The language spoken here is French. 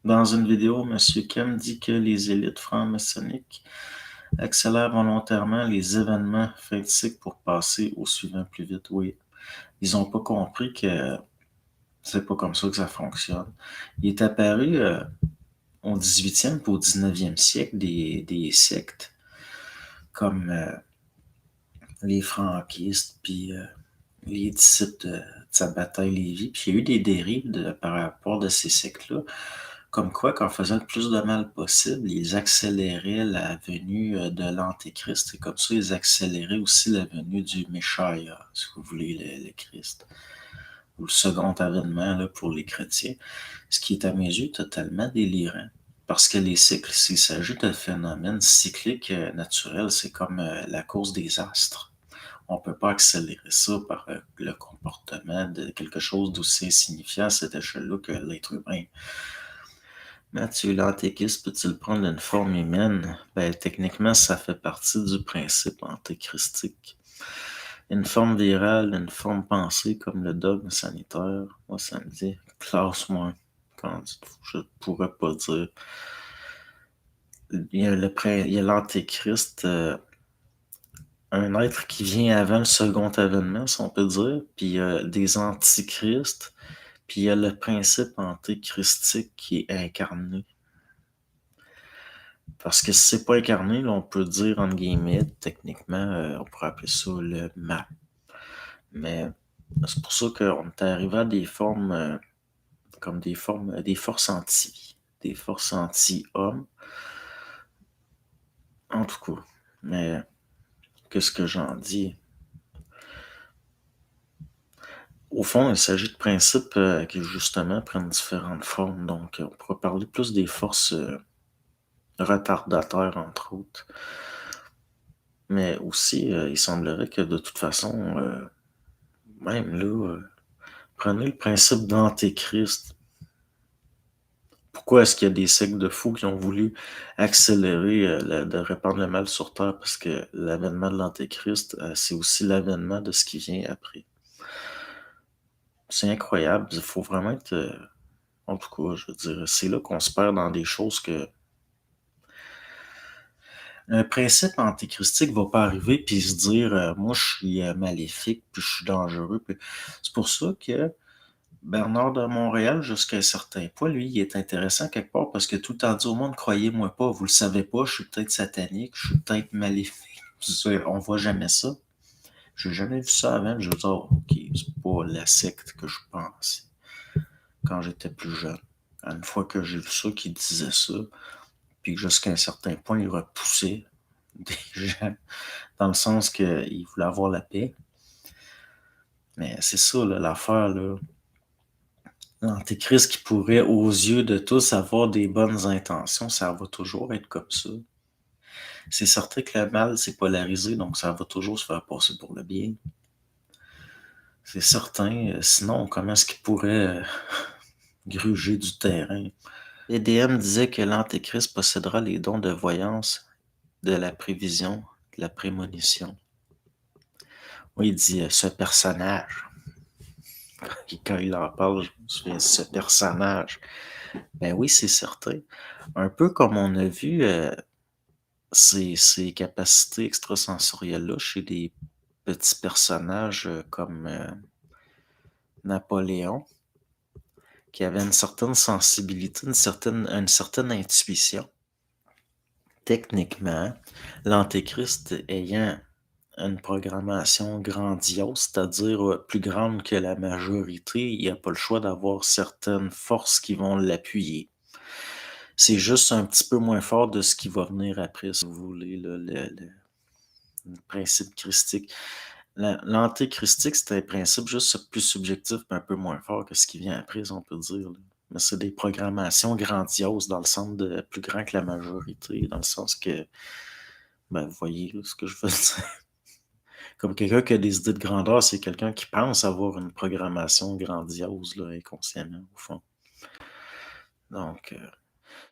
Dans une vidéo, Monsieur Kim dit que les élites franc-maçonniques accélèrent volontairement les événements faktiques pour passer au suivant plus vite. Oui, ils n'ont pas compris que c'est pas comme ça que ça fonctionne. Il est apparu au 18e et au 19e siècle des sectes comme les franquistes puis les disciples de Sabbatai Lévi. Puis il y a eu des dérives par rapport de ces sectes-là. Comme quoi, qu'en faisant le plus de mal possible, ils accéléraient la venue de l'Antéchrist. Et comme ça, ils accéléraient aussi la venue du Meshaïa, si vous voulez, le Christ. Ou le second avènement là, pour les chrétiens. Ce qui est à mes yeux totalement délirant. Parce que les cycles, s'il s'agit de phénomènes cycliques naturels, c'est comme la course des astres. On ne peut pas accélérer ça par le comportement de quelque chose d'aussi insignifiant à cette échelle-là que l'être humain. Mathieu, l'antéchrist peut-il prendre une forme humaine? Ben, techniquement, ça fait partie du principe antéchristique. Une forme virale, une forme pensée comme le dogme sanitaire, moi ça me dit classe moins. Quand je pourrais pas dire. Il y a l'antéchrist, un être qui vient avant le second avènement, si on peut dire, puis il y a des antichrists, puis il y a le principe antéchristique qui est incarné. Parce que si c'est pas incarné, là, on peut dire, entre guillemets, techniquement, on pourrait appeler ça le mal. Mais c'est pour ça qu'on est arrivé à des formes comme des forces anti-vie, des forces anti-hommes. En tout cas, mais qu'est-ce que j'en dis? Au fond, il s'agit de principes qui, justement, prennent différentes formes. Donc, on pourrait parler plus des forces retardataires, entre autres. Mais aussi, il semblerait que, de toute façon, même là, prenez le principe d'antéchrist. Pourquoi est-ce qu'il y a des sectes de fous qui ont voulu accélérer de répandre le mal sur Terre? Parce que l'avènement de l'Antéchrist, c'est aussi l'avènement de ce qui vient après. C'est incroyable. Il faut vraiment être... en tout cas, je veux dire, c'est là qu'on se perd dans des choses que... Un principe antéchristique va pas arriver puis se dire moi je suis maléfique puis je suis dangereux. C'est pour ça que Bernard de Montréal, jusqu'à un certain point, lui, il est intéressant quelque part parce que tout le temps dit au monde, croyez-moi pas, vous le savez pas, je suis peut-être satanique, je suis peut-être maléfique. On voit jamais ça. J'ai jamais vu ça avant. Je veux dire, ok, c'est pas la secte que je pensais quand j'étais plus jeune. Une fois que j'ai vu ça, qui disait ça, puis que jusqu'à un certain point, il repoussait des gens dans le sens qu'il voulait avoir la paix. Mais c'est ça, là, l'affaire, là. L'antéchrist qui pourrait, aux yeux de tous, avoir des bonnes intentions, ça va toujours être comme ça. C'est certain que le mal, c'est polarisé, donc ça va toujours se faire passer pour le bien. C'est certain. Sinon, comment est-ce qu'il pourrait gruger du terrain? EDM disait que l'antéchrist possédera les dons de voyance, de la prévision, de la prémonition. Oui, il dit ce personnage. Quand il en parle, je me souviens, ce personnage. Ben oui, c'est certain. Un peu comme on a vu ces capacités extrasensorielles-là chez des petits personnages comme Napoléon, qui avait une certaine sensibilité, une certaine intuition. Techniquement, l'Antéchrist ayant une programmation grandiose, c'est-à-dire plus grande que la majorité, il n'y a pas le choix d'avoir certaines forces qui vont l'appuyer. C'est juste un petit peu moins fort de ce qui va venir après, si vous voulez, là, le principe christique. L'antéchristique, c'est un principe juste plus subjectif, mais un peu moins fort que ce qui vient après, on peut dire. Là. Mais c'est des programmations grandioses dans le sens de plus grand que la majorité, dans le sens que, ben, vous voyez là, ce que je veux dire. Comme quelqu'un qui a des idées de grandeur, c'est quelqu'un qui pense avoir une programmation grandiose, là, inconsciemment, au fond. Donc,